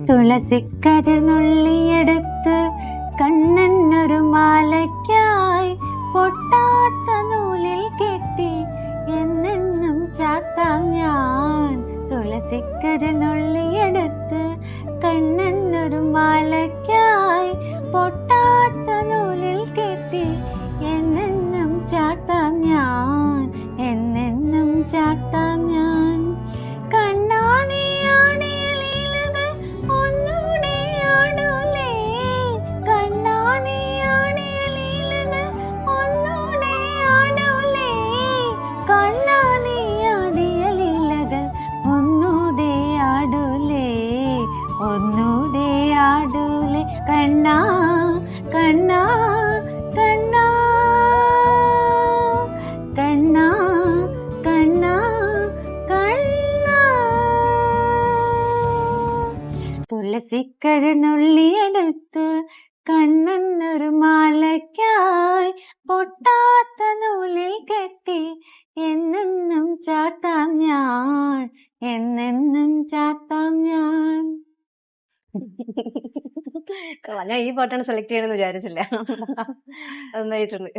തുളസിക്കതിർ നുള്ളിയെടുത്ത് കണ്ണനൊരു മാലയ്ക്കായി പൊട്ടാത്ത നൂലിൽ കെട്ടി എന്നെന്നും ചാത്താം ഞാൻ. തുളസിക്കതിർ നുള്ളിയെടുത്ത് കണ്ണനൊരു മാലയ്ക്കായി പൊട്ടാത്ത നൂലിൽ കെട്ടി എന്നെന്നും ചാത്താം ഞാൻ, എന്നെന്നും ചാത്താം ഞാൻ. കണ്ണാനിയാടിയ ലീലകൾ ഒന്നൂടെ ആടൂലേ, കണ്ണാനിയാടിയ ലീലകൾ ഒന്നൂടെ ആടൂലേ, കണ്ണാനിയാടിയ ലീലകൾ ഒന്നൂടെ ആടൂലേ, ഒന്നൂടെ ആടൂലേ. കണ്ണാ കണ്ണാ കണ്ണാ കണ്ണാ കണ്ണാ കണ്ണാ. തുളസിക്കതിർ നുള്ളിയെടുത്ത് കണ്ണനൊരു മാലയ്ക്കായി പൊട്ടാത്ത നൂലിൽ കെട്ടി എന്നെന്നും ചാത്താം ഞാൻ, എന്നെന്നും ചാത്താം ഞാൻ. ഞാൻ ഈ പാട്ടാണ് സെലക്ട് ചെയ്യണമെന്ന് വിചാരിച്ചില്ല. നന്നായിട്ടുണ്ട്.